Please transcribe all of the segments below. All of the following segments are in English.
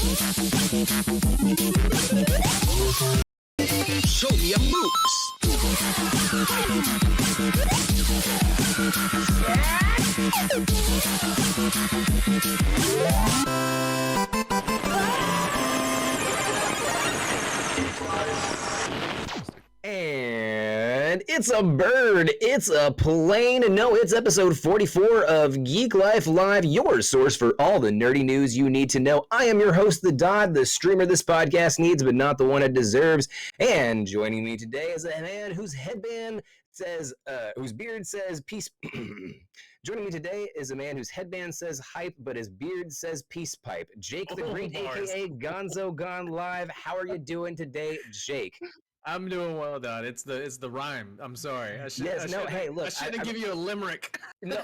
Show me your moves. And it's a bird, it's a plane. No, it's episode 44 of Geeklife Live, your source for all the nerdy news you need to know. I am your host, The Dodd, the streamer this podcast needs, but not the one it deserves. And joining me today is a man whose headband says, whose beard says peace. Joining me today is a man whose headband says hype, but his beard says peace pipe. Jake the Great, aka Gonzo Gone Live. How are you doing today, Jake? I'm doing well, Don. It's the rhyme. I'm sorry. Hey, look, I shouldn't give you a limerick. No,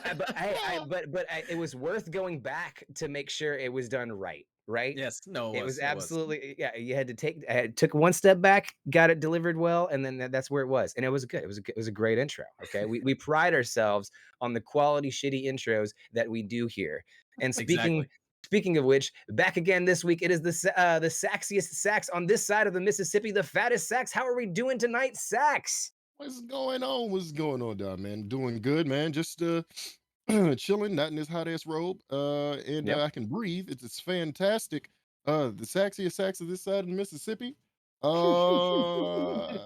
but it was worth going back to make sure it was done right. Yes, no, it was absolutely yeah. You had to took one step back, got it delivered well, and then that's where it was, and it was good. It was a great intro. Okay, we pride ourselves on the quality shitty intros that we do here. And Speaking of which, back again this week, it is the saxiest sax on this side of the Mississippi, the fattest sax. How are we doing tonight, Sax? What's going on? What's going on, Don, man? Doing good, man. Just chilling, not in this hot ass robe. And I can breathe. It's fantastic. The saxiest sax of this side of the Mississippi. I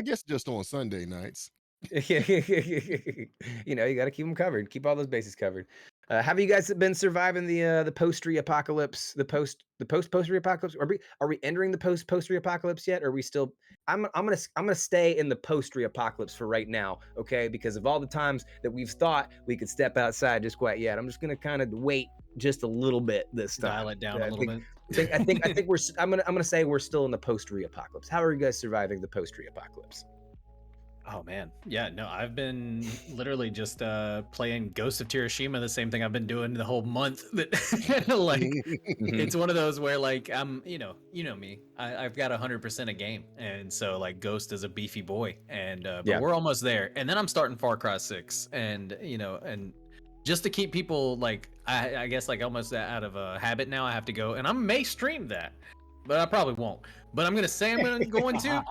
guess just on Sunday nights. You know, you got to keep them covered. Keep all those bases covered. Have you guys been surviving the post-re apocalypse? The post-re apocalypse? Are we entering the post-re apocalypse yet? Or are we still? I'm gonna stay in the post-re apocalypse for right now, okay? Because of all the times that we've thought we could step outside just quite yet, I'm just gonna kind of wait just a little bit this time. Dial it down a little bit. I think we're. I'm gonna say we're still in the post-re apocalypse. How are you guys surviving the post-re apocalypse? Oh man, yeah, no, I've been literally just playing Ghost of Tsushima, the same thing I've been doing the whole month. That like, it's one of those where like I'm, you know me, I've got 100% a game, and so like Ghost is a beefy boy, and but we're almost there, and then I'm starting Far Cry 6, and and just to keep people like I guess like almost out of a habit now, I have to go, and I may stream that. But I probably won't. But I'm gonna say I'm going to,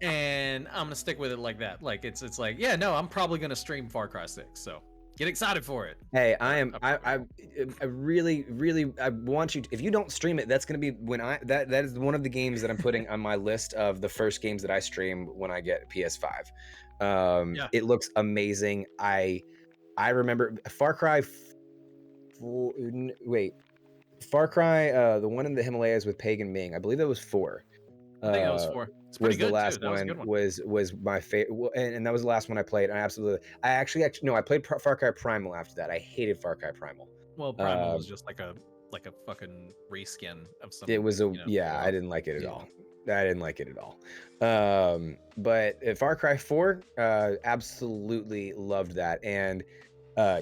and I'm gonna stick with it like that. Like it's like, yeah, no, I'm probably gonna stream Far Cry 6. So get excited for it. Hey, I really want you to, if you don't stream it, that's gonna be when that is one of the games that I'm putting on my list of the first games that I stream when I get PS5. It looks amazing. I remember Far Cry. Far Cry, the one in the Himalayas with Pagan Ming. I believe that was 4. I think that was 4. It's pretty good. The last too. one was my favorite, and that was the last one I played. I actually no, I played Far Cry Primal after that. I hated Far Cry Primal. Well, Primal was just like a fucking reskin of something. It was I didn't like it at all. I didn't like it at all. But Far Cry 4, absolutely loved that, and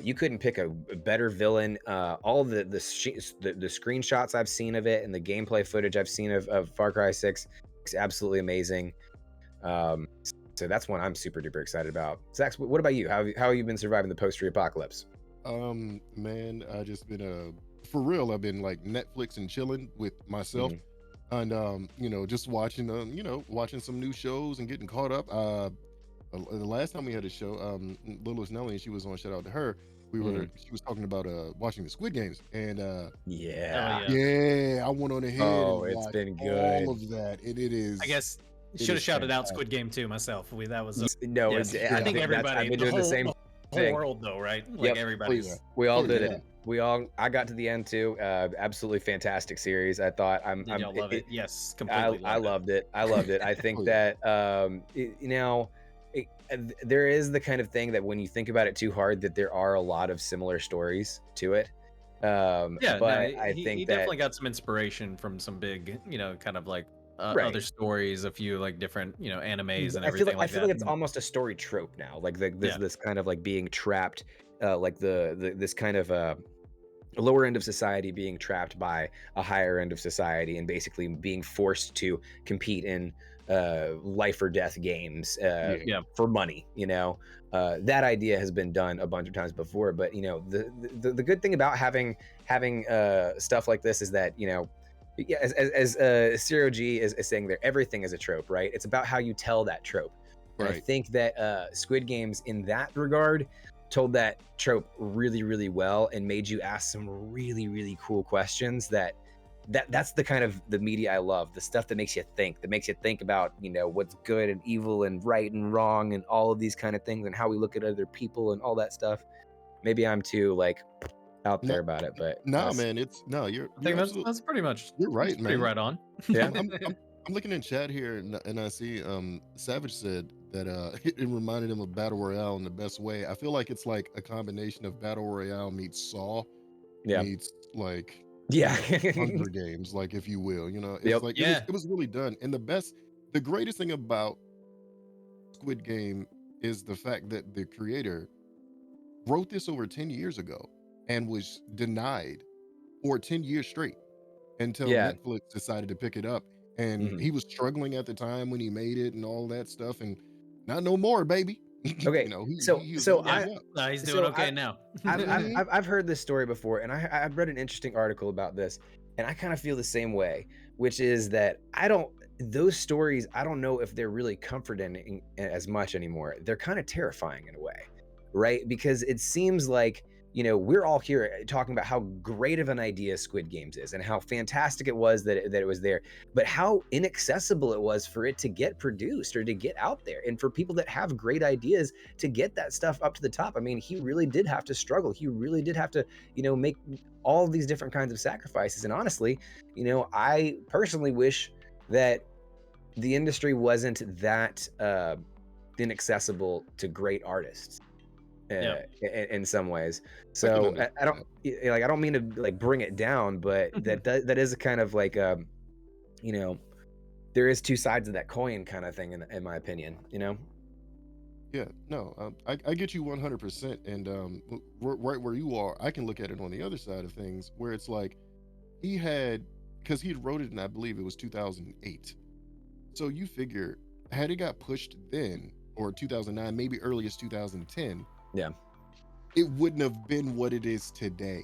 you couldn't pick a better villain. All the screenshots I've seen of it and the gameplay footage I've seen of Far Cry 6 is absolutely amazing. So that's one I'm super duper excited about. Zach, what about you? How have you been surviving the post-re apocalypse? Man, I just been for real. I've been like Netflix and chilling with myself, and just watching watching some new shows and getting caught up. The last time we had a show, Little Nelly, and she was on. Shout out to her. She was talking about watching the Squid Games, and I went on ahead. Oh, it's been good. All of that. It is. I guess should have shouted out Squid Game too myself. That was I think everybody. I've been doing the same whole world though, right? Like everybody. We all did it. I got to the end too. Absolutely fantastic series. I thought y'all love it? Yes, completely. I loved it. I loved it. I think that there is the kind of thing that when you think about it too hard, that there are a lot of similar stories to it. I think he definitely got some inspiration from some big, kind of like other stories, a few like different, animes and everything. I feel like it's almost a story trope now. Like this kind of like being trapped, like this kind of lower end of society being trapped by a higher end of society and basically being forced to compete in life or death games for money. That idea has been done a bunch of times before, but the good thing about having stuff like this is that Yeah, as Zero G is saying there, everything is a trope, right? It's about how you tell that trope. And I think that Squid Games, in that regard, told that trope really, really well and made you ask some really, really cool questions. That's the kind of the media I love, the stuff that makes you think about, you know, what's good and evil and right and wrong and all of these kind of things and how we look at other people and all that stuff. Maybe I'm too like out there about it, but man, you're I think that's pretty much, you're right, man. Pretty right on. Yeah. I'm looking in chat here and I see Savage said that it reminded him of Battle Royale in the best way. I feel like it's like a combination of Battle Royale meets Saw meets like Hunger Games, like, if you will, you know. It's like it was really done. And the greatest thing about Squid Game is the fact that the creator wrote this over 10 years ago and was denied for 10 years straight until Netflix decided to pick it up. And he was struggling at the time when he made it and all that stuff, and not no more, baby. Okay, you know, he's doing okay now. I've heard this story before, and I've read an interesting article about this, and I kind of feel the same way, which is that those stories, I don't know if they're really comforting as much anymore. They're kind of terrifying in a way, right? Because it seems like, you know, we're all here talking about how great of an idea Squid Games is and how fantastic it was that it was there, but how inaccessible it was for it to get produced or to get out there, and for people that have great ideas to get that stuff up to the top. I mean, he really did have to struggle. He really did have to, you know, make all these different kinds of sacrifices. And honestly, you know, I personally wish that the industry wasn't that inaccessible to great artists. In some ways. So I don't mean to like bring it down, but that is a kind of like you know, there is two sides of that coin kind of thing in my opinion, you know. I get you 100%, and right where you are, I can look at it on the other side of things, where it's like because he wrote it in, I believe it was 2008. So you figure, had it got pushed then, or 2009, maybe earliest 2010, it wouldn't have been what it is today.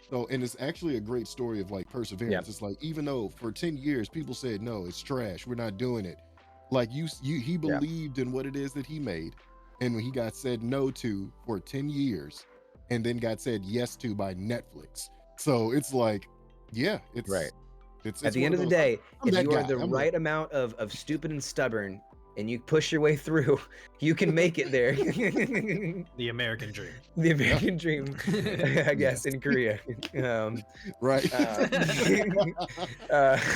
So, and it's actually a great story of like perseverance. It's like, even though for 10 years people said, no, it's trash, we're not doing it, like he believed in what it is that he made, and when he got said no to for 10 years and then got said yes to by Netflix. So it's like, it's right. It's at the end of the day, if you are the right amount of stupid and stubborn, and you push your way through, you can make it there. The American dream. The American dream, I guess, in Korea. Right. The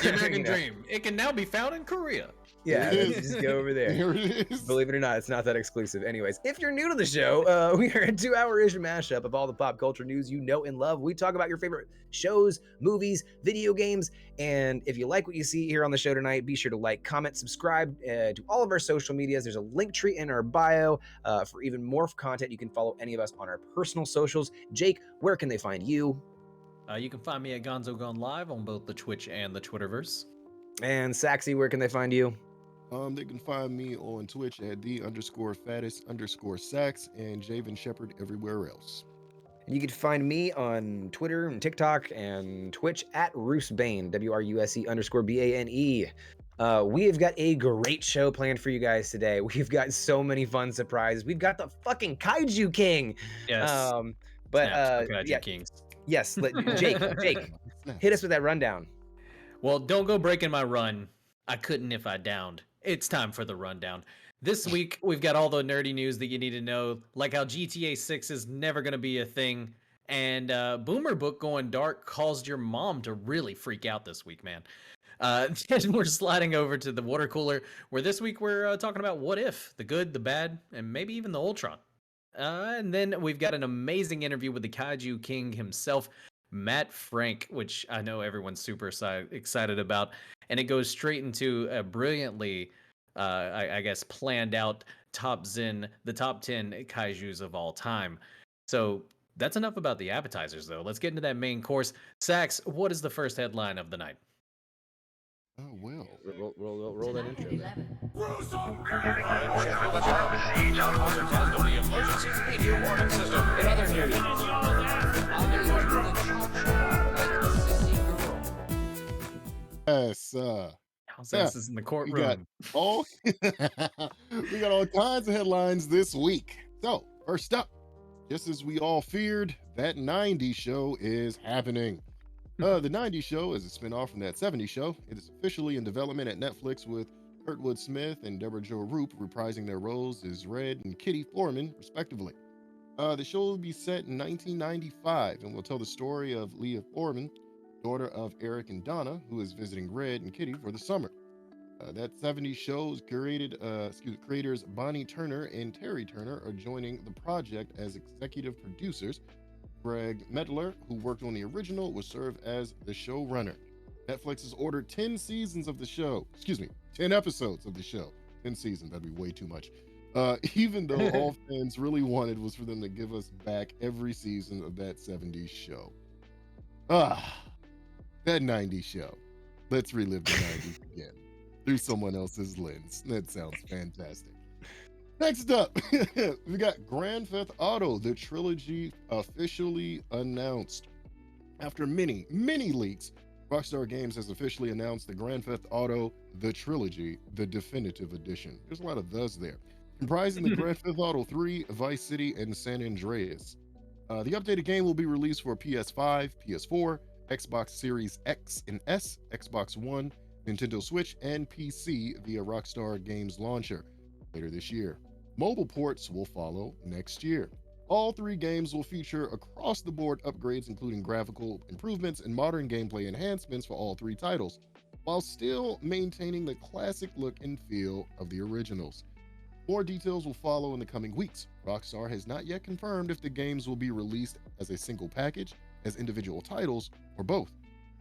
American dream. It can now be found in Korea. Yeah, just go over there. There it is. Believe it or not, it's not that exclusive. Anyways, if you're new to the show, we are a 2-hour-ish mashup of all the pop culture news you know and love. We talk about your favorite shows, movies, video games, and if you like what you see here on the show tonight, be sure to like, comment, subscribe to all of our social medias. There's a link tree in our bio for even more content. You can follow any of us on our personal socials. Jake, where can they find you? You can find me at Gonzo Gone Live on both the Twitch and the Twitterverse. And Saxy, where can they find you? They can find me on Twitch at _fattest_Sax and Javen Shepherd everywhere else. And you can find me on Twitter and TikTok and Twitch at Rusebane, WRUSE_BANE. We have got a great show planned for you guys today. We've got so many fun surprises. We've got the fucking Kaiju King. Yes. Kaiju Kings. Yes, Jake, hit us with that rundown. Well, don't go breaking my run. I couldn't if I downed. It's time for the rundown. This week, we've got all the nerdy news that you need to know, like how GTA 6 is never going to be a thing, and Boomerbook going dark caused your mom to really freak out this week, man. Then we're sliding over to the water cooler, where this week we're talking about what if, the good, the bad, and maybe even the Ultron. And then we've got an amazing interview with the Kaiju King himself, Matt Frank, which I know everyone's super excited about. And it goes straight into a brilliantly, I guess, planned out the top 10 kaijus of all time. So that's enough about the appetizers, though. Let's get into that main course. Sax, what is the first headline of the night? Oh, well. Roll that intro. Yes, House yeah, asses in the we got courtroom. all we got all kinds of headlines this week. So first up, just as we all feared, that 90s show is happening. The 90s show is a spinoff from that 70s show. It is officially in development at Netflix with Kurtwood Smith and Deborah Jo Rupp reprising their roles as Red and Kitty Foreman, respectively. The show will be set in 1995 and will tell the story of Leah Foreman, daughter of Eric and Donna, who is visiting Red and Kitty for the summer. That 70s show's creators Bonnie Turner and Terry Turner are joining the project as executive producers. Greg Medler, who worked on the original, will serve as the showrunner. Netflix has ordered 10 seasons of the show. 10 episodes of the show. 10 seasons, that'd be way too much. Even though all fans really wanted was for them to give us back every season of that 70s show. That 90s show. Let's relive the 90s again through someone else's lens. That sounds fantastic. Next up, we got Grand Theft Auto, the trilogy officially announced. After many, many leaks, Rockstar Games has officially announced the Grand Theft Auto, the trilogy, the definitive edition. There's a lot of "thes" there. Comprising the Grand Theft Auto 3, Vice City, and San Andreas. The updated game will be released for PS5, PS4, Xbox Series X and S, Xbox One, Nintendo Switch, and PC via Rockstar Games Launcher later this year. Mobile ports will follow next year. All three games will feature across-the-board upgrades, including graphical improvements and modern gameplay enhancements for all three titles, while still maintaining the classic look and feel of the originals. More details will follow in the coming weeks. Rockstar has not yet confirmed if the games will be released as a single package, as individual titles, or both.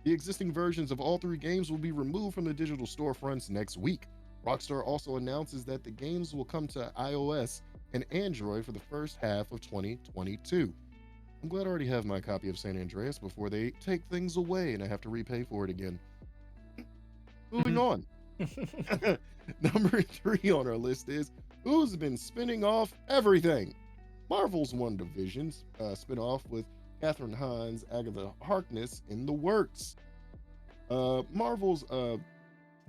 The existing versions of all three games will be removed from the digital storefronts next week. Rockstar also announces that the games will come to iOS and Android for the first half of 2022. I'm glad I already have my copy of San Andreas before they take things away and I have to repay for it again. Moving on. Number 3 on our list is who's been spinning off everything. Marvel's WandaVision's spin-off with Catherine Hahn's Agatha Harkness in the works. Marvel's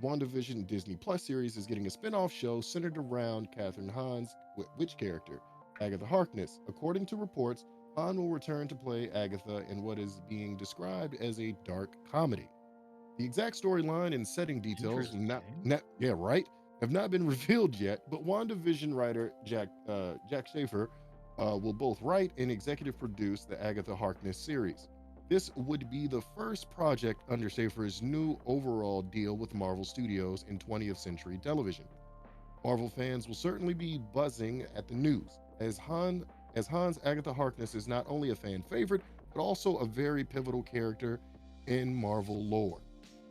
WandaVision Disney Plus series is getting a spin-off show centered around Catherine Hahn's witch character, Agatha Harkness. According to reports, Hahn will return to play Agatha in what is being described as a dark comedy. The exact storyline and setting details have not been revealed yet, but WandaVision writer Jack Schaefer will both write and executive produce the Agatha Harkness series. This would be the first project under Schaefer's new overall deal with Marvel Studios in 20th Century Television. Marvel fans will certainly be buzzing at the news, as Hahn's Agatha Harkness is not only a fan favorite, but also a very pivotal character in Marvel lore.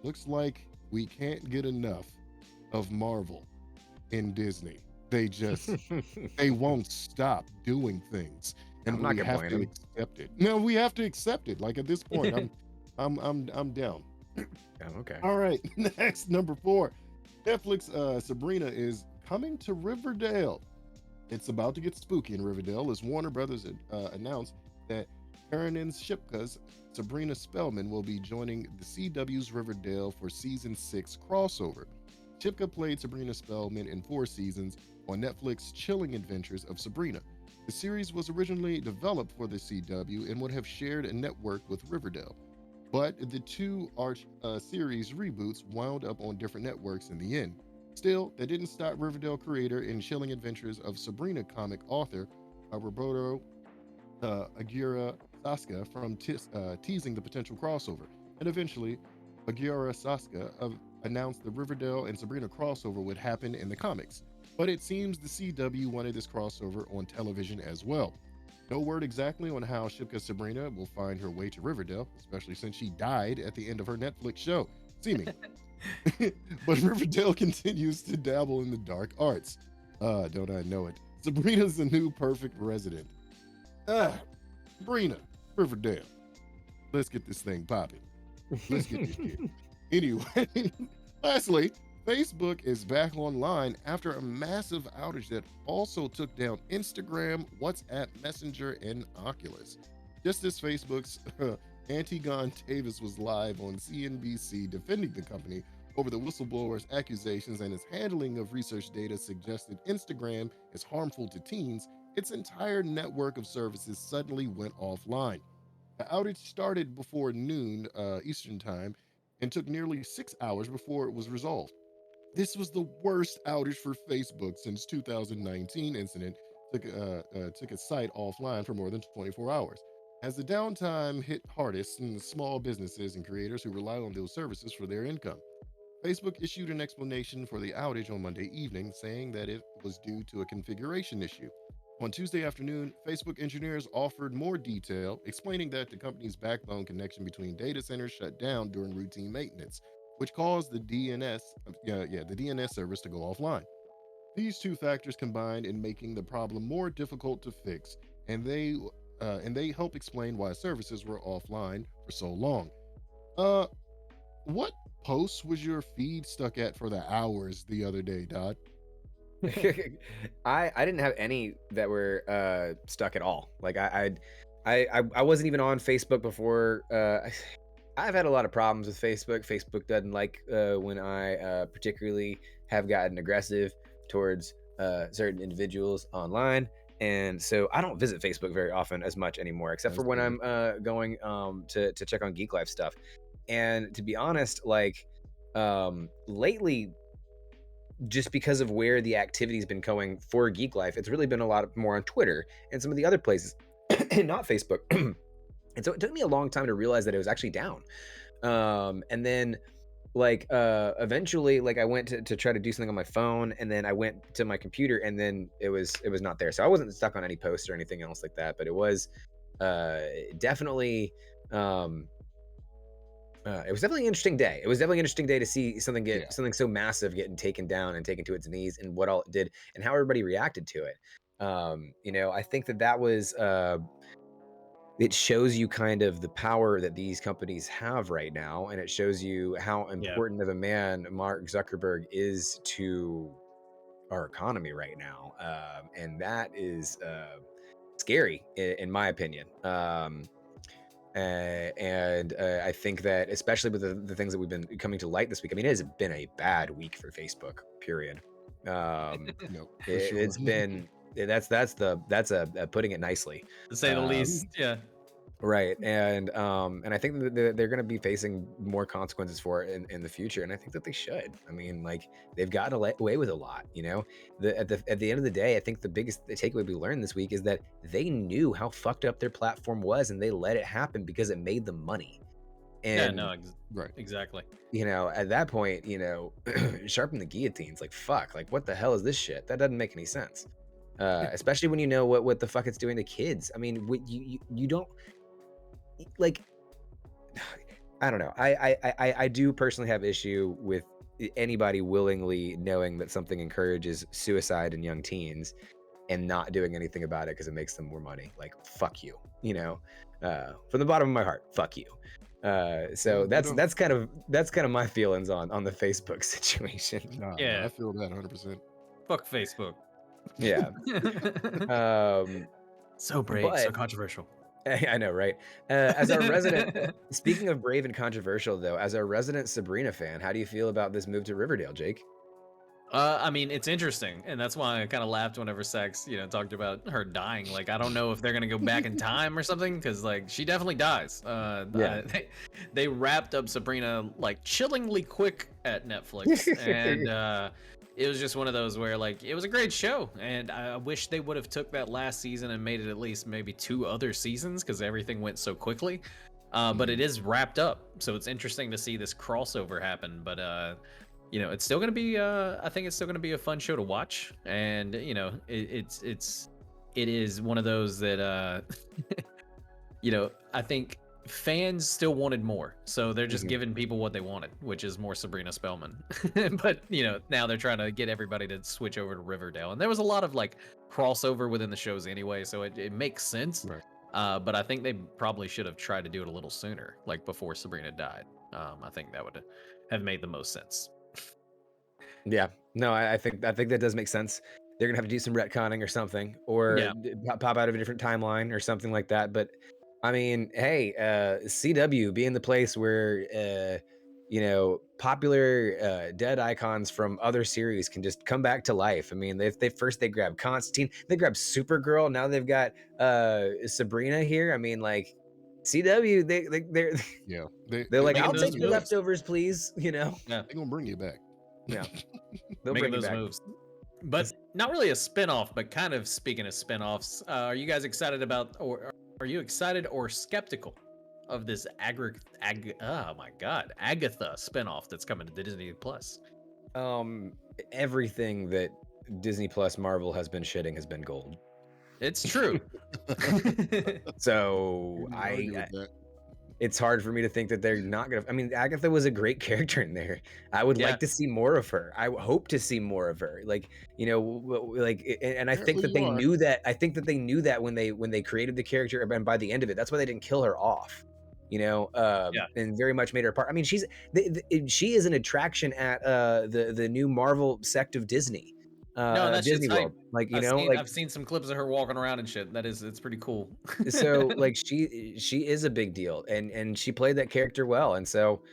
Looks like we can't get enough of Marvel in Disney. They won't stop doing things, and we have to accept it. No, we have to accept it. Like at this point, I'm down. Okay. All right, next, number 4, Netflix Sabrina is coming to Riverdale. It's about to get spooky in Riverdale as Warner Brothers announced that Karenin Shipka's Sabrina Spellman will be joining the CW's Riverdale for season 6 crossover. Shipka played Sabrina Spellman in 4 seasons on Netflix's Chilling Adventures of Sabrina. The series was originally developed for the CW and would have shared a network with Riverdale, but the two series reboots wound up on different networks in the end. Still, that didn't stop Riverdale creator and Chilling Adventures of Sabrina comic author Roberto Aguirre Sasca from teasing the potential crossover, and eventually Aguirre Sasca announced the Riverdale and Sabrina crossover would happen in the comics, but it seems the CW wanted this crossover on television as well. No word exactly on how Shipka Sabrina will find her way to Riverdale, especially since she died at the end of her Netflix show, seemingly. But Riverdale continues to dabble in the dark arts. Don't I know it? Sabrina's the new perfect resident. Sabrina, Riverdale. Let's get this thing popping. Let's get this shit. Anyway, lastly, Facebook is back online after a massive outage that also took down Instagram, WhatsApp, Messenger, and Oculus. Just as Facebook's Antigone Davis was live on CNBC defending the company over the whistleblower's accusations and his handling of research data suggested Instagram is harmful to teens. Its entire network of services suddenly went offline. The outage started before noon Eastern Time and took nearly 6 hours before it was resolved. This was the worst outage for Facebook since 2019 incident took its site offline for more than 24 hours. As the downtime hit hardest in the small businesses and creators who rely on those services for their income. Facebook issued an explanation for the outage on Monday evening, saying that it was due to a configuration issue. On Tuesday afternoon, Facebook engineers offered more detail, explaining that the company's backbone connection between data centers shut down during routine maintenance, which caused the DNS service to go offline. These two factors combined in making the problem more difficult to fix, and they help explain why services were offline for so long. Uh, what posts was your feed stuck at for the hours the other day, Dodd? I didn't have any that were stuck at all. Like I wasn't even on Facebook before. I've had a lot of problems with Facebook. Facebook doesn't like when I particularly have gotten aggressive towards certain individuals online, and so I don't visit Facebook very often as much anymore, except for when I'm going to check on Geek Life stuff. And to be honest, like lately, just because of where the activity's been going for Geek Life, it's really been a lot more on Twitter and some of the other places, and not Facebook. And so it took me a long time to realize that it was actually down. And then like eventually, like I went to try to do something on my phone, and then I went to my computer, and then it was not there. So I wasn't stuck on any posts or anything else like that, but it was definitely it was definitely an interesting day. It was definitely an interesting day to see something something so massive getting taken down and taken to its knees, and what all it did and how everybody reacted to it. I think that was it shows you kind of the power that these companies have right now, and it shows you how important of a man Mark Zuckerberg is to our economy right now, and that is scary in my opinion. I think that especially with the things that we've been coming to light this week, I mean, it has been a bad week for Facebook, period. It's been that's putting it nicely, to say the least. Yeah. Right. And I think that they're going to be facing more consequences for it in the future, and I think that they should. I mean, like, they've gotten away with a lot, at the end of the day, I think the biggest takeaway we learned this week is that they knew how fucked up their platform was, and they let it happen because it made them money. And right, exactly. At that point, sharpen the guillotines. Like, fuck, like, what the hell is this shit? That doesn't make any sense. Especially when you know what the fuck it's doing to kids. I mean, you don't, like, I don't know. I do personally have issue with anybody willingly knowing that something encourages suicide in young teens and not doing anything about it because it makes them more money. Like, fuck you, from the bottom of my heart, fuck you. So that's kind of my feelings on the Facebook situation. I feel that 100%. Fuck Facebook. Yeah. So brave, so controversial. I know, right? As our resident, speaking of brave and controversial, though, as our resident Sabrina fan, how do you feel about this move to Riverdale, Jake? I mean, it's interesting, and that's why I kind of laughed whenever Sax, talked about her dying. Like, I don't know if they're gonna go back in time or something, because like she definitely dies. They wrapped up Sabrina like chillingly quick at Netflix, and it was just one of those where like it was a great show, and I wish they would have took that last season and made it at least maybe 2 other seasons because everything went so quickly. But it is wrapped up, so it's interesting to see this crossover happen. But it's still gonna be I think it's still gonna be a fun show to watch, and it is one of those that I think fans still wanted more, so they're just giving people what they wanted, which is more Sabrina Spellman. But now they're trying to get everybody to switch over to Riverdale, and there was a lot of like crossover within the shows anyway, so it makes sense. Right. But I think they probably should have tried to do it a little sooner, like before Sabrina died. I think that would have made the most sense. Yeah, no, I think that does make sense. They're gonna have to do some retconning or something, or pop out of a different timeline or something like that. But I mean, hey, CW being the place where popular dead icons from other series can just come back to life. I mean, they first they grabbed Constantine, they grabbed Supergirl, now they've got Sabrina here. I mean, like CW, they're Yeah, they're like, Making I'll those take your moves. leftovers, please. Yeah, they're gonna bring you back. Yeah, they'll making bring you those back. moves. But not really a spin-off, but kind of speaking of spin-offs, are you guys excited about, or are you excited or skeptical of this oh my god, Agatha spin-off that's coming to Disney Plus? Everything that Disney Plus Marvel has been shitting has been gold. It's true. So Can't argue with that. it's hard for me to think that they're not gonna. I mean, Agatha was a great character in there. I would Yeah. like to see more of her. I hope to see more of her. Like, and I think Apparently that they you are. knew that. I think that they knew that when they created the character, and by the end of it, that's why they didn't kill her off. Yeah. And very much made her part. I mean, she is an attraction at the new Marvel sect of Disney. No, that Disney shit's hype. World. Like, I've seen some clips of her walking around and shit. It's pretty cool. so like she is a big deal, and she played that character well, and so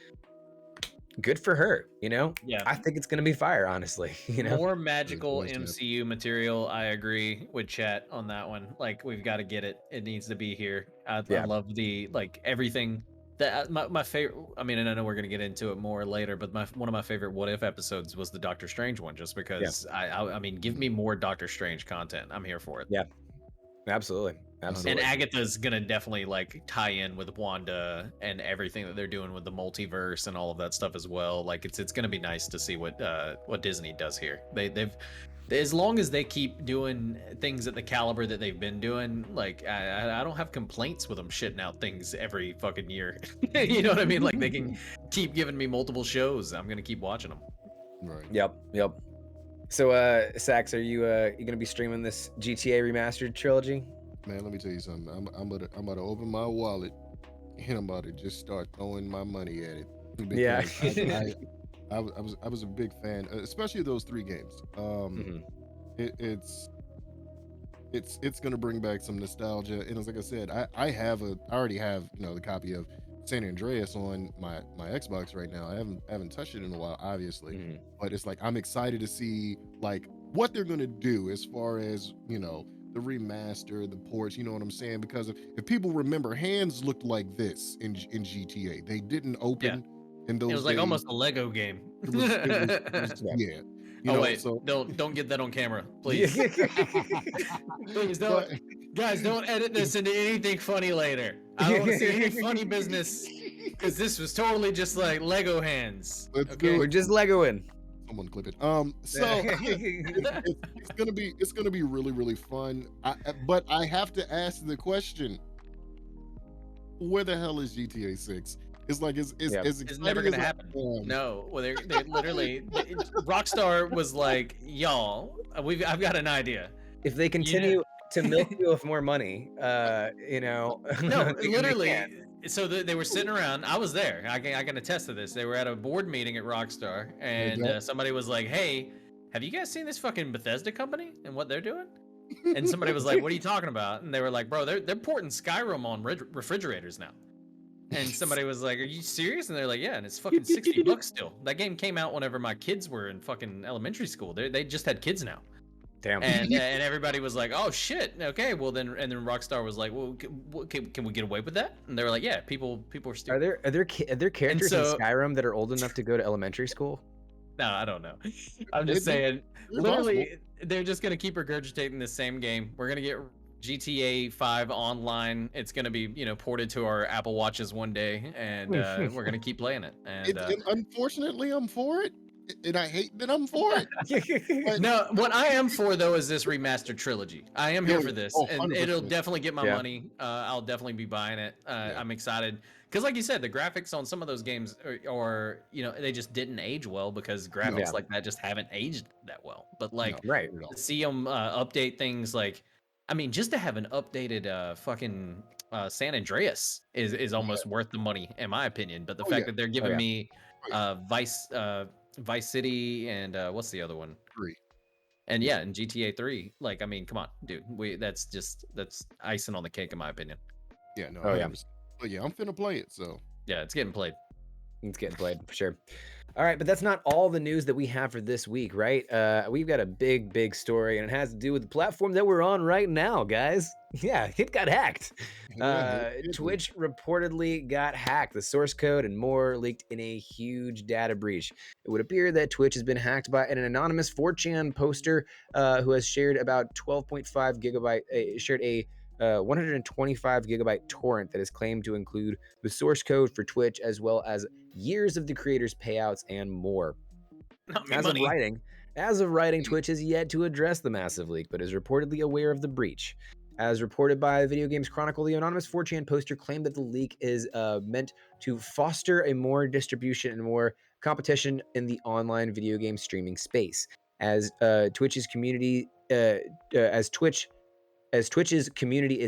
good for her. Yeah. I think it's gonna be fire, honestly. More magical Nice to have. MCU material. I agree with chat on that one. Like, we've got to get it. It needs to be here. I Yeah. love the everything. That my favorite. I mean, and I know we're gonna get into it more later, but one of my favorite What If episodes was the Doctor Strange one, just because I mean, give me more Doctor Strange content. I'm here for it. Yeah. Absolutely. And Agatha's gonna definitely like tie in with Wanda and everything that they're doing with the multiverse and all of that stuff as well. Like, it's gonna be nice to see what Disney does here. They've as long as they keep doing things at the caliber that they've been doing, like I don't have complaints with them shitting out things every fucking year. You know what I mean? Like, they can keep giving me multiple shows. I'm gonna keep watching them. Right. Yep. So, Sax, are you gonna be streaming this GTA remastered trilogy? Man, let me tell you something. I'm about to open my wallet and I'm about to just start throwing my money at it. Yeah. Because I was a big fan, especially of those 3 games. It's gonna bring back some nostalgia, and as like I said, I already have the copy of San Andreas on my Xbox right now. I haven't touched it in a while, obviously, but it's like I'm excited to see like what they're gonna do as far as the remaster, the ports. You know what I'm saying? Because if people remember, hands looked like this in GTA. They didn't open. In those It was like days. almost a Lego game. It was yeah. Wait, so don't get that on camera, please. Please don't, guys. Don't edit this into anything funny later. I don't want to see any funny business, because this was totally just like Lego hands. Let's Okay, do We're just Legoing. someone clip it. So it's gonna be really, really fun. But I have to ask the question: where the hell is GTA 6? It's like it's never gonna happen. No, well, they literally Rockstar was like, y'all, I've got an idea. If they continue to milk you with more money, No, they literally. can. So they were sitting around. I was there. I can attest to this. They were at a board meeting at Rockstar, and somebody was like, "Hey, have you guys seen this fucking Bethesda company and what they're doing?" And somebody was like, "What are you talking about?" And they were like, "Bro, they're porting Skyrim on refrigerators now." And somebody was like, "Are you serious?" And they're like, "Yeah." And it's fucking $60 still. That game came out whenever my kids were in fucking elementary school. They just had kids now. Damn. And everybody was like, "Oh shit, okay, well then." And then Rockstar was like, "Well, can we get away with that?" And they were like, "Yeah, people are still." Are there characters in Skyrim that are old enough to go to elementary school? No, I don't know. I'm just saying. Literally, they're just gonna keep regurgitating the same game. We're gonna get GTA 5 online. It's gonna be ported to our Apple Watches one day, and we're gonna keep playing it. And unfortunately, I'm for it. And I hate that I'm for it. No, what I am for though is this remastered trilogy. I am here for this, and it'll definitely get my money. I'll definitely be buying it. I'm excited because, like you said, the graphics on some of those games are they just didn't age well, because graphics like that just haven't aged that well. But like, right, to see them update things, like, I mean, just to have an updated fucking San Andreas is almost worth the money, in my opinion. But the fact that they're giving me Vice City and what's the other one? 3. And and GTA 3. Like, I mean, come on, dude. That's icing on the cake, in my opinion. Yeah, no, Oh, yeah. 100%. But yeah, I'm finna play it. So Yeah, it's getting played. It's getting played for sure. All right, but that's not all the news that we have for this week, right? We've got a big story, and it has to do with the platform that we're on right now, guys. Yeah, it got hacked. yeah, it Twitch reportedly got hacked. The source code and more leaked in a huge data breach. It would appear that Twitch has been hacked by an anonymous 4chan poster who has shared about 12.5 gigabyte, shared a 125 gigabyte torrent that is claimed to include the source code for Twitch as well as years of the creators' payouts and more. Not me As money. of writing, Twitch has yet to address the massive leak, but is reportedly aware of the breach. As reported by Video Games Chronicle, the anonymous 4chan poster claimed that the leak is meant to foster a more distribution and more competition in the online video game streaming space. As Twitch's community is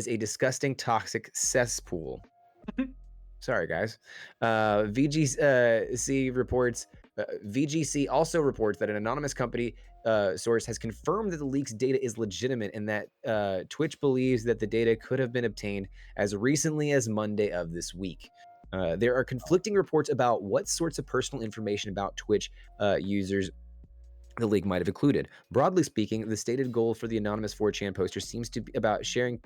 a disgusting, toxic cesspool. Sorry, guys. VGC also reports that an anonymous company source has confirmed that the leak's data is legitimate and that Twitch believes that the data could have been obtained as recently as Monday of this week. There are conflicting reports about what sorts of personal information about Twitch users the leak might have included. Broadly speaking, the stated goal for the anonymous 4chan poster seems to be about sharing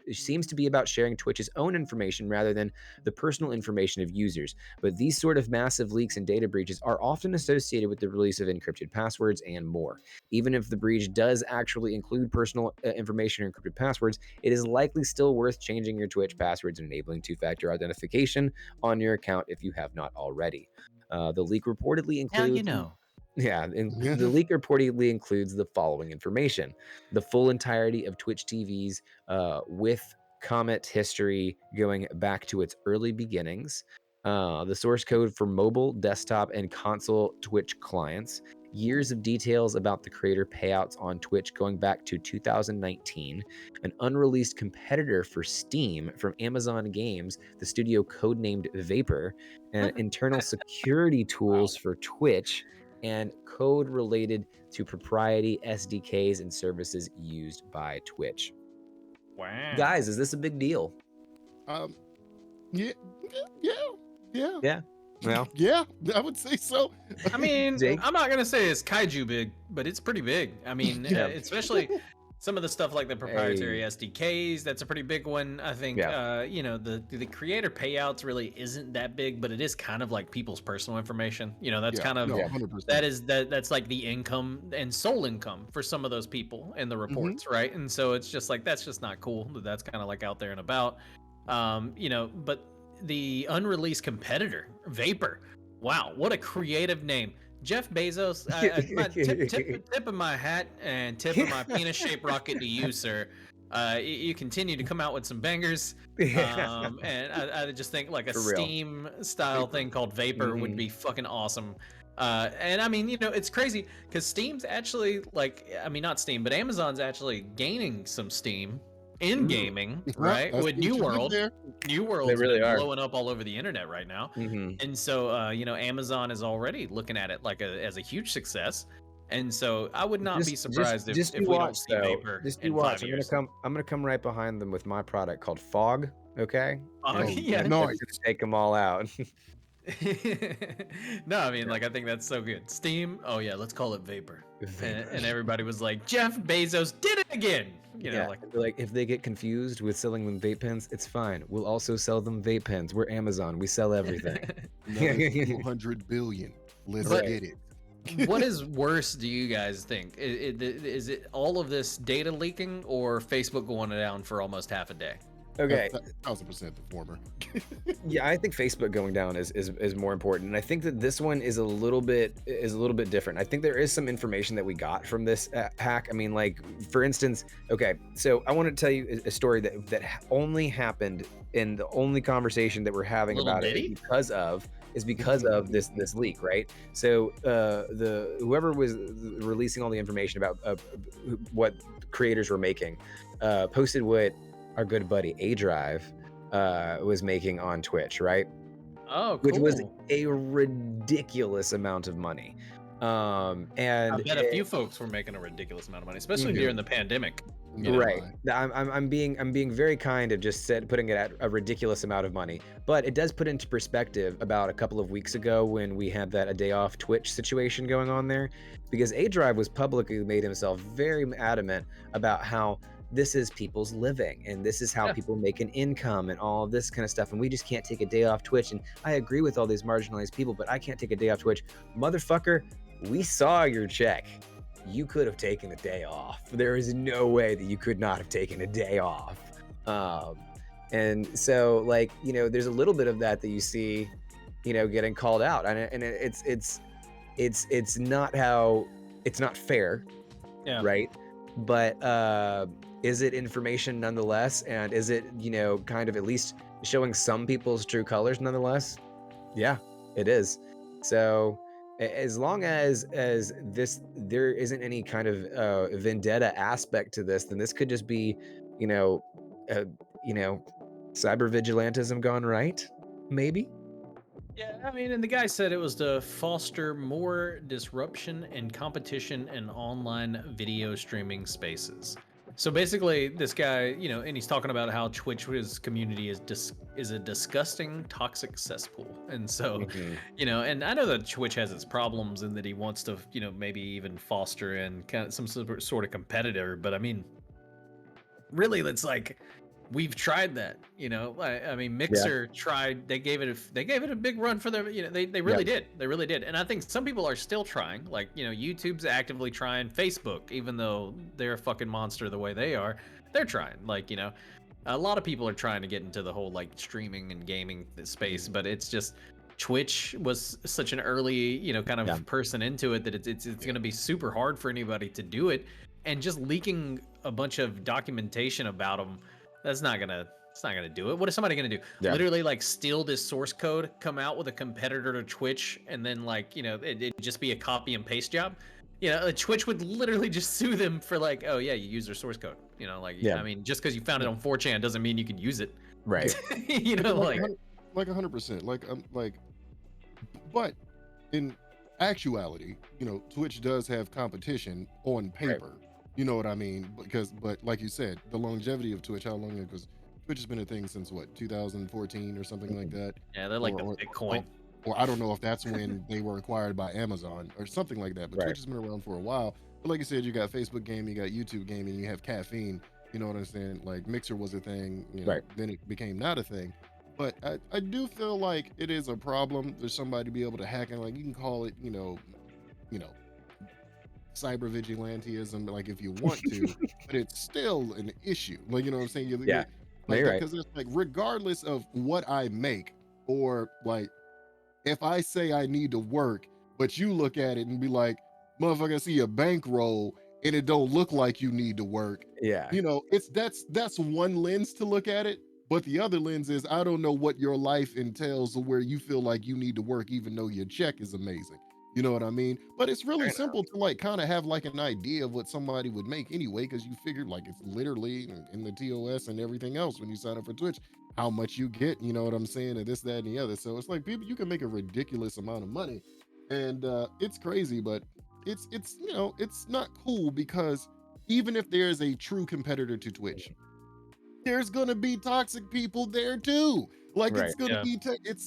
Twitch's own information rather than the personal information of users. But these sort of massive leaks and data breaches are often associated with the release of encrypted passwords and more. Even if the breach does actually include personal information or encrypted passwords, it is likely still worth changing your Twitch passwords and enabling two-factor authentication on your account if you have not already. The leak reportedly includes the leak reportedly includes the following information: the full entirety of Twitch TV's with comment history going back to its early beginnings, the source code for mobile, desktop, and console Twitch clients, years of details about the creator payouts on Twitch going back to 2019, an unreleased competitor for Steam from Amazon Games, the studio codenamed Vapor, and internal security tools for Twitch, and code related to proprietary SDKs and services used by Twitch. Wow. Guys, is this a big deal? Yeah. Well, Yeah, I would say so. I mean, Jake? I'm not gonna say it's kaiju big, but it's pretty big. I mean, Yeah. especially some of the stuff like the proprietary SDKs. That's a pretty big one. I think. The creator payouts really isn't that big, but it is kind of like people's personal information. That's kind of 100%. that's like the income and sole income for some of those people in the reports, right? And so it's just like that's just not cool. That's kind of like out there and about. But the unreleased competitor, Vapor. Wow, what a creative name. Jeff Bezos, tip of my hat and tip of my penis-shaped rocket to you, sir. You continue to come out with some bangers. And I just think like a Steam-style thing called Vapor would be fucking awesome. And I mean, it's crazy because Steam's actually not Steam, but Amazon's actually gaining some steam in gaming, right? With New World. New World's really blowing up all over the internet right now. And so Amazon is already looking at it like as a huge success. And so I would not be surprised if we don't see Vapor in 5 years. I'm gonna come right behind them with my product called Fog. Okay. Yeah, nice. Take them all out. No, I mean, I think that's so good. Steam, oh yeah, let's call it Vapor. And everybody was like, Jeff Bezos did it again. If they get confused with selling them vape pens, it's fine. We'll also sell them vape pens. We're Amazon. We sell everything. 200 billion. Let's get it. What is worse, do you guys think? Is it all of this data leaking or Facebook going down for almost half a day? Okay, 1,000% the former. Yeah, I think Facebook going down is more important, and I think that this one is a little bit different. I think there is some information that we got from this hack. I mean, like for instance, okay, so I want to tell you a story that only happened in the only conversation that we're having about it because of this leak, right? So whoever was releasing all the information about what creators were making posted what our good buddy A-Drive was making on Twitch, right? Oh, cool. Which was a ridiculous amount of money. And I bet a few folks were making a ridiculous amount of money, especially during the pandemic. You know? Right. I'm being very kind of just putting it at a ridiculous amount of money, but it does put into perspective about a couple of weeks ago when we had that a day off Twitch situation going on there, because A Drive was publicly made himself very adamant about how this is people's living and this is how Yeah. people make an income and all of this kind of stuff, and we just can't take a day off Twitch. And I agree with all these marginalized people, but I can't take a day off Twitch. Motherfucker, we saw your check. You could have taken a day off. There is no way that you could not have taken a day off. And so, like, you know, there's a little bit of that you see, you know, getting called out, and it's not fair, Yeah. right? But is it information nonetheless? And is it, you know, kind of at least showing some people's true colors nonetheless? Yeah, it is. So as long as this there isn't any kind of vendetta aspect to this, then this could just be, you know, you know, cyber vigilantism gone right, maybe. Yeah, I mean, and the guy said it was to foster more disruption and competition in online video streaming spaces. So basically, this guy, you know, and he's talking about how Twitch's community is a disgusting, toxic cesspool. And so, you know, and I know that Twitch has its problems and that he wants to, you know, maybe even foster in kind of some sort of competitor. But I mean, really, it's like we've tried that, you know. I mean, Mixer tried. They gave it a big run for their, you know, they really did. They really did. And I think some people are still trying. Like, you know, YouTube's actively trying. Facebook, even though they're a fucking monster the way they are, they're trying. Like, you know, a lot of people are trying to get into the whole like streaming and gaming space, but it's just Twitch was such an early, you know, kind of person into it that it's going to be super hard for anybody to do it. And just leaking a bunch of documentation about them, it's not gonna do it. What is somebody gonna do? Literally like steal this source code, come out with a competitor to Twitch, and then like, you know, it'd just be a copy and paste job. You know, Twitch would literally just sue them for like, oh yeah, you use their source code. You know, like, I mean, just because you found it on 4chan doesn't mean you can use it. Right. You know, like 100%. But in actuality, you know, Twitch does have competition on paper. Right. You know what I mean? But like you said, the longevity of Twitch, how long it was, Twitch has been a thing since what, 2014 or something like that. Yeah, they're like the Bitcoin. Or I don't know if that's when they were acquired by Amazon or something like that. But Twitch has been around for a while. But like you said, you got Facebook Gaming, you got YouTube Gaming, you have Caffeine. You know what I'm saying? Like Mixer was a thing. You know, then it became not a thing. But I do feel like it is a problem for somebody to be able to hack in. Like you can call it, you know, cyber vigilantism, like if you want to, but it's still an issue. Like, you know what I'm saying? Because it's like, regardless of what I make, or like, if I say I need to work, but you look at it and be like, motherfucker, I see a bankroll and it don't look like you need to work. Yeah. You know, that's one lens to look at it. But the other lens is, I don't know what your life entails where you feel like you need to work, even though your check is amazing. You know what I mean? But it's really simple to like kind of have like an idea of what somebody would make anyway, because you figure like it's literally in the TOS and everything else when you sign up for Twitch, how much you get, you know what I'm saying, and this, that, and the other. So it's like people, you can make a ridiculous amount of money, and it's crazy, but it's you know, it's not cool, because even if there's a true competitor to Twitch, there's gonna be toxic people there too. Like it's gonna be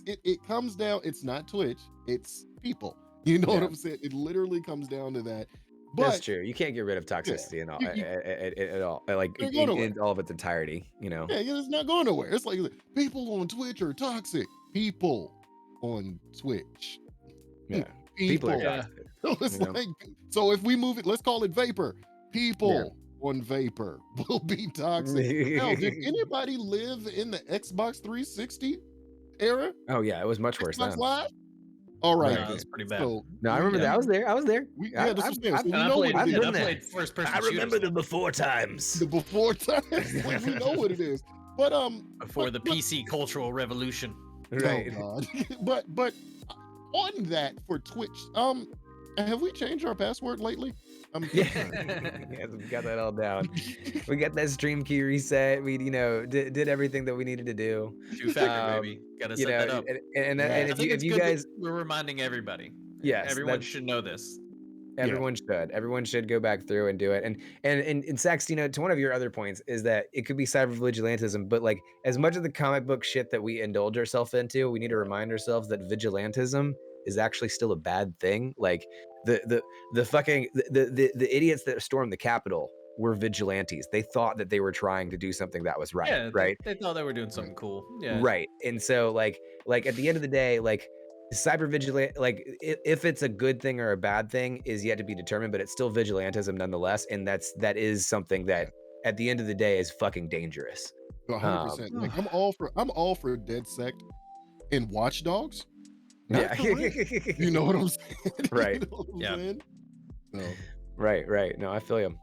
it comes down, it's not Twitch, it's people. You know what I'm saying? It literally comes down to that. But that's true. You can't get rid of toxicity at all, like in all of its entirety. You know? Yeah, it's not going nowhere. It's like people on Twitch are toxic. People on Twitch. Yeah, people are toxic. So it's like, so if we move it, let's call it Vapor. People on Vapor will be toxic. Now, did anybody live in the Xbox 360 era? Oh yeah, it was much worse then. Live? All right, that's pretty bad. So, no, I remember that. I was there. I played first person. I remember the before times. The before times. Like, we know what it is. But before the PC cultural revolution. Right. Oh, God. but on that, for Twitch, have we changed our password lately? Yeah, we got that all down. We got that stream key reset. We, you know, did everything that we needed to do. 2-factor, baby. Gotta set that up. And if you guys, we're reminding everybody. Yes, everyone should know this. Everyone should go back through and do it. And Sax, to one of your other points is that it could be cyber vigilantism, but like as much of the comic book shit that we indulge ourselves into, we need to remind ourselves that vigilantism is actually still a bad thing. Like the fucking the idiots that stormed the Capitol were vigilantes. They thought that they were trying to do something that was right, Yeah, right? they thought they were doing something cool. Yeah. Right. And so like at the end of the day, like cyber vigilant, like if it's a good thing or a bad thing is yet to be determined, but it's still vigilantism nonetheless. And that is something that at the end of the day is fucking dangerous. 100%. Like I'm all for DedSec and Watchdogs. Yeah. You know what I'm saying? Right. You know what I'm saying? So. Right. No, I feel you.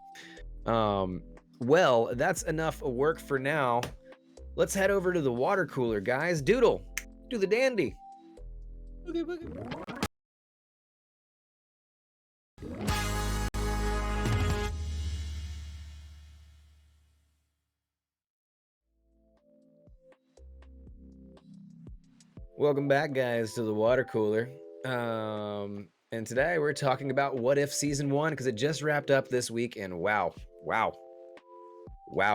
Well, that's enough work for now. Let's head over to the water cooler, guys. Doodle, do the dandy. Boogie, boogie. Welcome back, guys, to the water cooler. And today we're talking about What If Season 1 because it just wrapped up this week, and wow.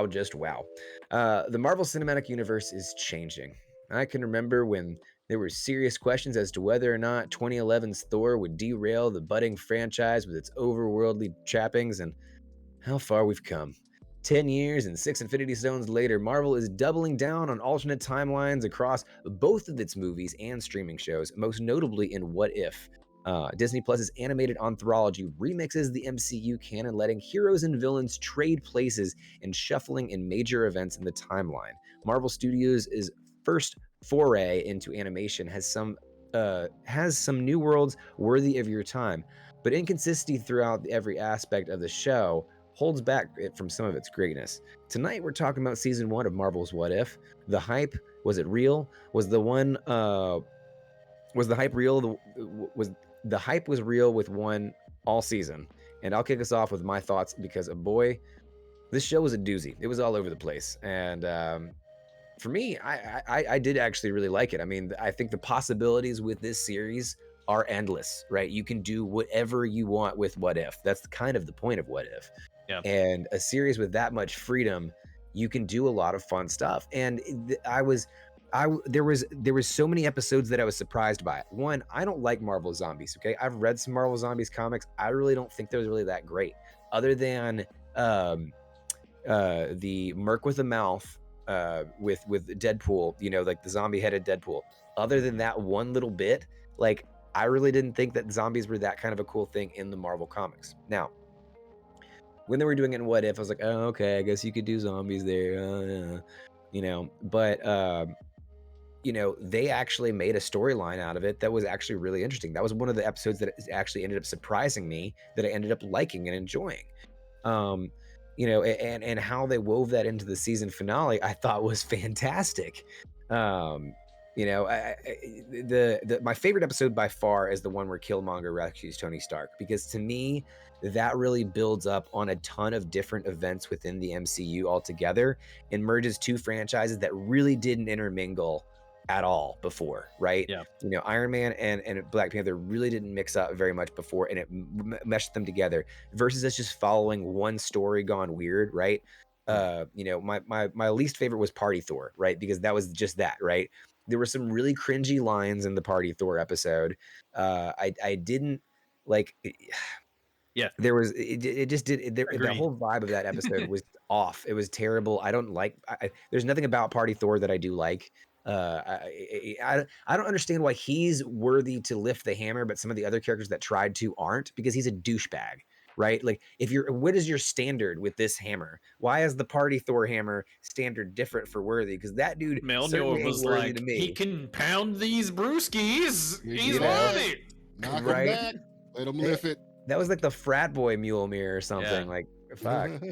Just wow. The Marvel Cinematic Universe is changing. I can remember when there were serious questions as to whether or not 2011's Thor would derail the budding franchise with its overworldly trappings, and how far we've come. 10 years and 6 Infinity Stones later, Marvel is doubling down on alternate timelines across both of its movies and streaming shows, most notably in What If. Disney Plus's animated anthology remixes the MCU canon, letting heroes and villains trade places and shuffling in major events in the timeline. Marvel Studios' first foray into animation has some new worlds worthy of your time, but inconsistency throughout every aspect of the show holds back it from some of its greatness. Tonight we're talking about season 1 of Marvel's What If. The hype, was it real? Was the hype real? The hype was real with one all season. And I'll kick us off with my thoughts because boy, this show was a doozy. It was all over the place. And for me, I did actually really like it. I mean, I think the possibilities with this series are endless, right? You can do whatever you want with What If. That's kind of the point of What If. Yeah. And a series with that much freedom, you can do a lot of fun stuff. And there was so many episodes that I was surprised by. One, I don't like Marvel Zombies, okay? I've read some Marvel Zombies comics. I really don't think they're really that great. Other than the Merc with a Mouth with Deadpool, like the zombie-headed Deadpool. Other than that one little bit, like I really didn't think that zombies were that kind of a cool thing in the Marvel comics. Now, when they were doing it in What If, I was like, oh, okay, I guess you could do zombies there, but they actually made a storyline out of it that was actually really interesting. That was one of the episodes that actually ended up surprising me, that I ended up liking and enjoying. And how they wove that into the season finale, I thought was fantastic. My favorite episode by far is the one where Killmonger rescues Tony Stark, because to me, that really builds up on a ton of different events within the MCU altogether and merges two franchises that really didn't intermingle at all before, right? Yeah. Iron Man and Black Panther really didn't mix up very much before, and it meshed them together versus us just following one story gone weird, right? My least favorite was Party Thor, right? Because that was just that, right? There were some really cringy lines in the Party Thor episode. I didn't like. Yeah, there was it just did the Agreed. whole vibe of that episode was off. It was terrible. I don't like. There's nothing about Party Thor that I do like. I don't understand why he's worthy to lift the hammer, but some of the other characters that tried to aren't, because he's a douchebag, right? Like, what is your standard with this hammer? Why is the Party Thor hammer standard different for worthy? Because that dude certainly ain't was worthy like, to me. he can pound these brewskis. He's know, worthy. Knock him Right? back. Let him lift it. That was like the frat boy Mjolnir or something. Yeah. Like, fuck.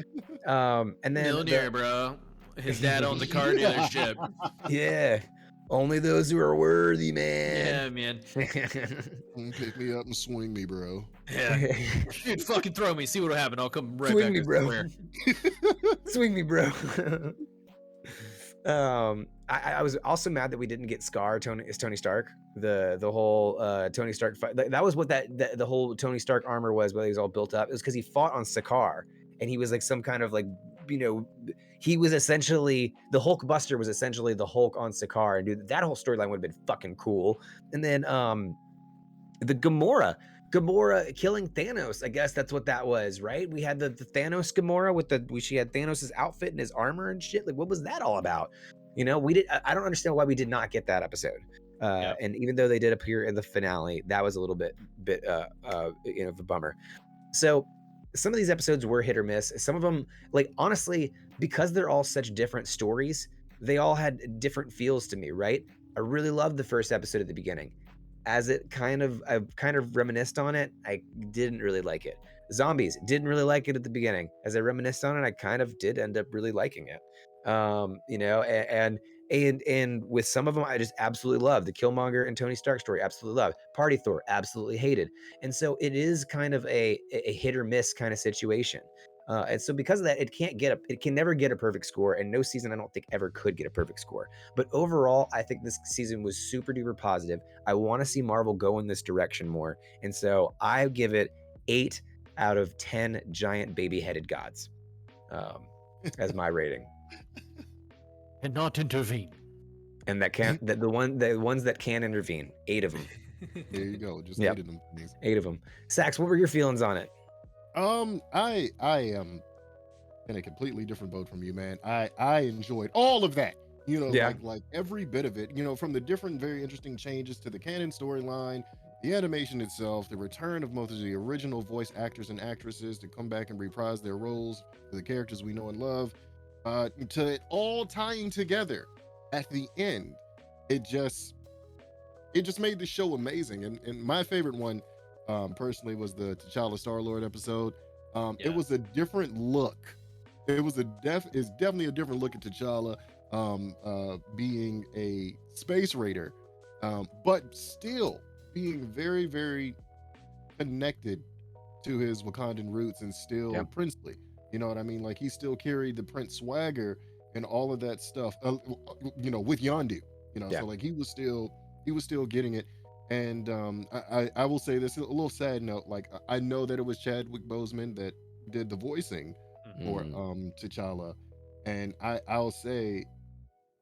And then Millionaire, bro. His dad owns a car dealership. yeah, only those who are worthy, man. Yeah, man. Pick me up and swing me, bro. Yeah. Dude, fucking throw me. See what'll happen. I'll come right Swing back me, to bro. square. Swing me, bro. I was also mad that we didn't get Scar as Tony Stark. the whole Tony Stark fight. That was what the whole Tony Stark armor was, but he was all built up. It was because he fought on Sakaar, and he was like some kind of like, you know, he was essentially the Hulk Buster was essentially the Hulk on Sakaar, and dude, that whole storyline would have been fucking cool. And then the Gamora killing Thanos. I guess that's what that was, right? We had the Thanos Gamora with she had Thanos' outfit and his armor and shit. Like, what was that all about? You know, I don't understand why we did not get that episode. And even though they did appear in the finale, that was a little bit you know, of a bummer. So some of these episodes were hit or miss. Some of them, like, honestly, because they're all such different stories, they all had different feels to me, right? I really loved the first episode at the beginning. As I kind of reminisced on it, I didn't really like it. Zombies, didn't really like it at the beginning. As I reminisced on it, I kind of did end up really liking it. You know, and with some of them, I just absolutely love the Killmonger and Tony Stark story. Absolutely love Party Thor. Absolutely hated. And so it is kind of a hit or miss kind of situation. And so because of that, it can never get a perfect score, and no season I don't think ever could get a perfect score. But overall, I think this season was super duper positive. I want to see Marvel go in this direction more, and so I give it 8 out of 10 giant baby-headed gods as my rating. Cannot intervene. And that can't the ones that can intervene, 8 of them. There you go. Just Yep. 8 of them. Things. 8 of them. Sax, what were your feelings on it? I am in a completely different boat from you, man. I enjoyed all of that. You know, Yeah. like every bit of it. You know, from the different, very interesting changes to the canon storyline, the animation itself, the return of most of the original voice actors and actresses to come back and reprise their roles to the characters we know and love, to it all tying together at the end. It just made the show amazing. And my favorite one, personally, was the T'Challa Star-Lord episode. It was a different look. It was is definitely a different look at T'Challa, being a space raider, but still being very, very connected to his Wakandan roots and still princely. You know what I mean? Like, he still carried the prince swagger and all of that stuff, you know, with Yondu, you know, so like he was still getting it. And I will say this, a little sad note, like I know that it was Chadwick Boseman that did the voicing for T'Challa, and I'll say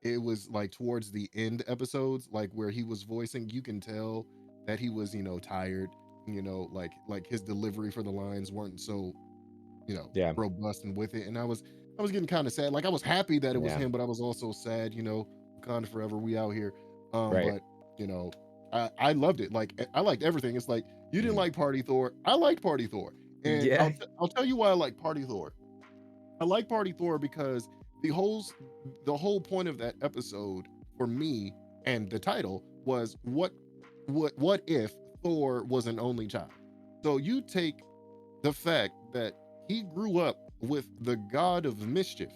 it was like towards the end episodes, like where he was voicing, you can tell that he was, you know, tired, you know, like his delivery for the lines weren't so, you know, robust and with it. And I was getting kind of sad. Like, I was happy that it was him, but I was also sad, you know, Wakanda forever, we out here. But you know, I loved it. Like, I liked everything. It's like, you didn't like Party Thor. I liked Party Thor. And I'll tell you why I like Party Thor. I like Party Thor because the whole point of that episode for me, and the title was, what if Thor was an only child? So you take the fact that he grew up with the god of mischief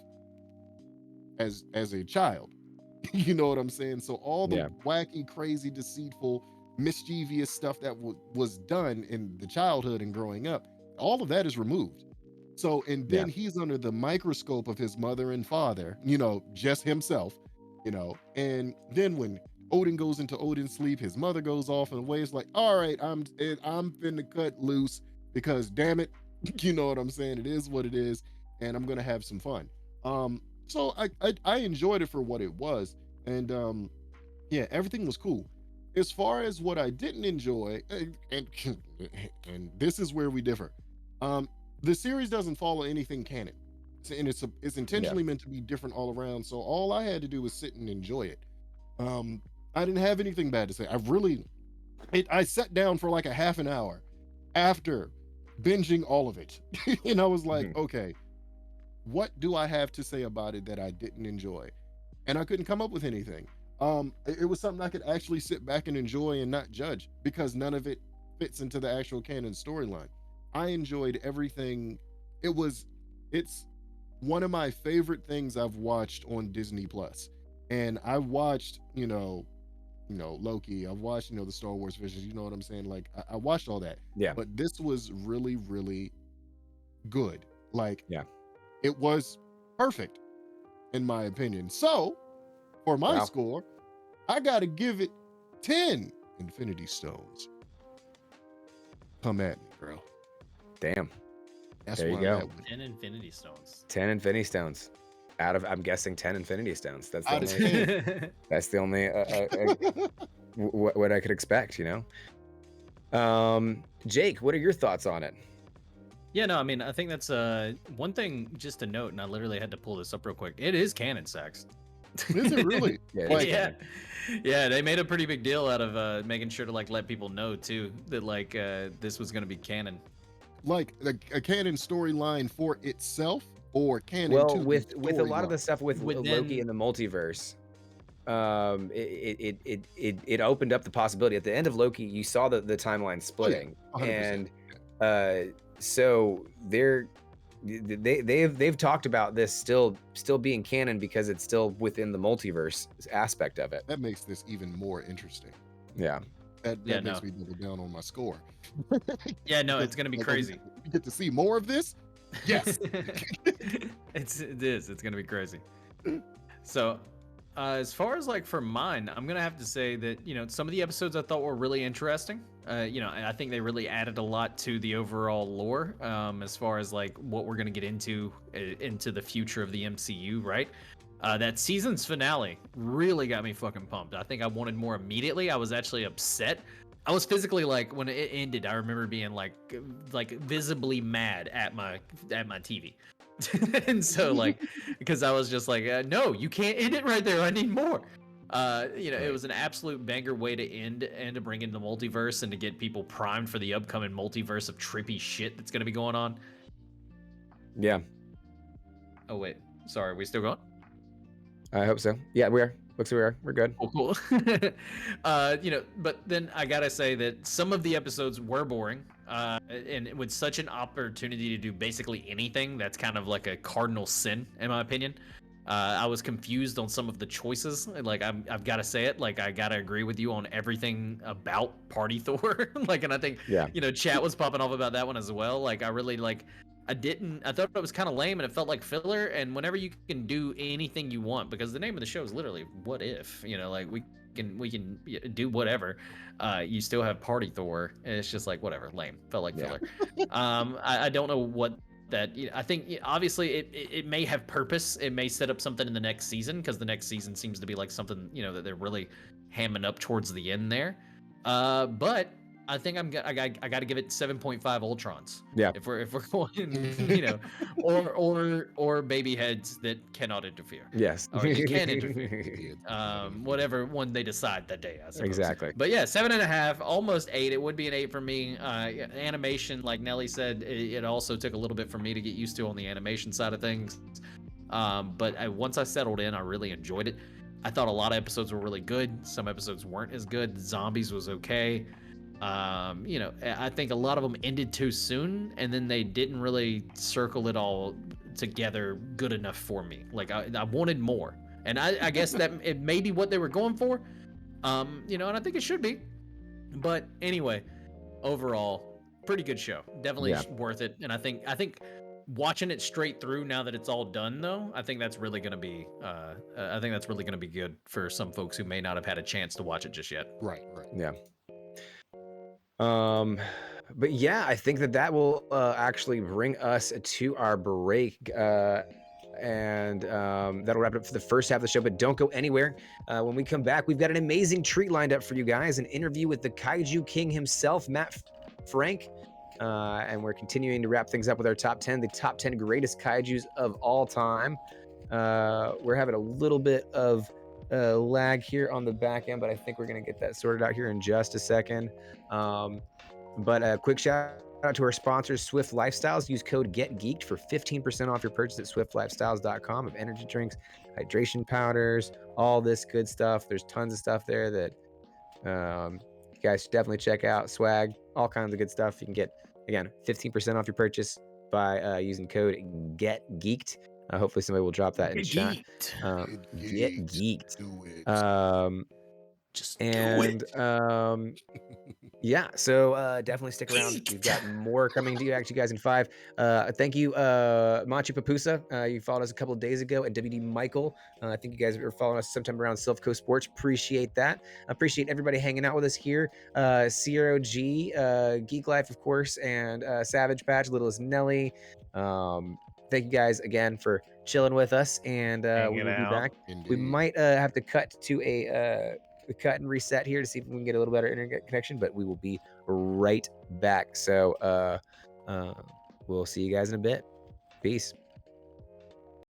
as a child. You know what I'm saying? So all the wacky, crazy, deceitful, mischievous stuff that was done in the childhood and growing up, all of that is removed. So, and then he's under the microscope of his mother and father, you know, just himself, you know. And then when Odin goes into Odin's sleep, his mother goes off and away. It's like, all right, I'm finna cut loose because, damn it, you know what I'm saying? It is what it is, and I'm gonna have some fun. So I enjoyed it for what it was, and yeah, everything was cool. As far as what I didn't enjoy, and this is where we differ. The series doesn't follow anything canon, and it's intentionally meant to be different all around. So all I had to do was sit and enjoy it. I didn't have anything bad to say. I sat down for like a half an hour after binging all of it, and I was like, okay, what do I have to say about it that I didn't enjoy? And I couldn't come up with anything. It was something I could actually sit back and enjoy and not judge, because none of it fits into the actual canon storyline. I enjoyed everything. It's one of my favorite things I've watched on Disney Plus. And I watched, you know, Loki. I've watched, you know, the Star Wars visions. You know what I'm saying? Like, I watched all that. Yeah. But this was really, really good. Like, it was perfect, in my opinion. So, for my score, I gotta give it 10 Infinity Stones. Come at me, bro. Damn. That's There you where I'm go. at with 10 Infinity Stones. 10 Infinity Stones. Out of, I'm guessing 10 Infinity Stones. That's the Out of only. 10. That's the only what I could expect, you know. Jake, what are your thoughts on it? Yeah, no, I mean, I think that's one thing just to note, and I literally had to pull this up real quick. It is canon, Sax. Is it really? Yeah, Like, Yeah, yeah, they made a pretty big deal out of making sure to like let people know too that like this was gonna be canon. like a canon storyline for itself, or canon well, to with the a lot of the storyline? stuff with Loki in the multiverse, it opened up the possibility. At the end of Loki, you saw the timeline splitting, 100%. and so they've talked about this still being canon because it's still within the multiverse aspect of it. That makes this even more interesting. Yeah. That Yeah, makes no. me double down on my score. Yeah, no, Because, it's gonna be like, crazy. we get to see more of this. Yes. It is. It's gonna be crazy. So, as far as like for mine, I'm gonna have to say that some of the episodes I thought were really interesting. And I think they really added a lot to the overall lore. As far as like what we're gonna get into the future of the MCU, right? That season's finale really got me fucking pumped. I think I wanted more immediately. I was actually upset. I was physically like when it ended. I remember being like visibly mad at my TV, and so like because I was just like, no, you can't end it right there. I need more. It was an absolute banger way to end and to bring in the multiverse and to get people primed for the upcoming multiverse of trippy shit that's gonna be going on. Yeah, Oh wait, sorry, are we still going? I hope so. Yeah, we are. Looks like we are. We're good. Cool. But then I gotta say that some of the episodes were boring. And with such an opportunity to do basically anything, that's kind of like a cardinal sin, in my opinion. I was confused on some of the choices. Like I've got to say it. Like I gotta agree with you on everything about Party Thor. Like, and I think Yeah. chat was popping off about that one as well. Like I really like. I thought it was kind of lame and it felt like filler. And whenever you can do anything you want, because the name of the show is literally "What If," like we can do whatever. You still have Party Thor, and it's just like whatever, lame. Felt like filler. I don't know what that. I think obviously it may have purpose. It may set up something in the next season because the next season seems to be like something that they're really hamming up towards the end there. But I think I got to give it 7.5 Ultrons. Yeah. If we're going, or baby heads that cannot interfere. Yes. Or that can interfere. Whatever one they decide that day, I suppose. Exactly. But yeah, 7.5, almost 8. It would be an 8 for me. Animation, like Nelly said, it also took a little bit for me to get used to on the animation side of things. But once I settled in, I really enjoyed it. I thought a lot of episodes were really good. Some episodes weren't as good. Zombies was okay. I think a lot of them ended too soon, and then they didn't really circle it all together good enough for me. Like I wanted more, and I guess that it may be what they were going for. And I think it should be. But anyway, overall, pretty good show. Definitely worth it. And I think watching it straight through now that it's all done, though, I think that's really gonna be good for some folks who may not have had a chance to watch it just yet. Right. Yeah. But yeah, I think that will actually bring us to our break. And that'll wrap it up for the first half of the show, but don't go anywhere. When we come back, we've got an amazing treat lined up for you guys, an interview with the Kaiju King himself, Matt Frank. And we're continuing to wrap things up with our top 10, the top 10 greatest Kaijus of all time. We're having a little bit of lag here on the back end, but I think we're going to get that sorted out here in just a second. But a quick shout out to our sponsors, Swift Lifestyles. Use code GetGeeked for 15% off your purchase at swiftlifestyles.com of energy drinks, hydration powders, all this good stuff. There's tons of stuff there that you guys should definitely check out. Swag, all kinds of good stuff. You can get, again, 15% off your purchase by using code GetGeeked. Hopefully somebody will drop that in chat. Get geeked. Just do And it. yeah, so definitely stick around. We've got more coming to you, actually, guys, in 5. Thank you, Machu Papusa. You followed us a couple of days ago, and WD Michael. I think you guys were following us sometime around Silph Coast Sports. Appreciate that. Appreciate everybody hanging out with us here. Zero G, Geek Life, of course, and Savage Patch, Little as Nelly. Thank you guys again for chilling with us, and we Hanging will be out. back. Indeed. We might have to cut to a cut and reset here to see if we can get a little better internet connection, but we will be right back. So we'll see you guys in a bit. Peace.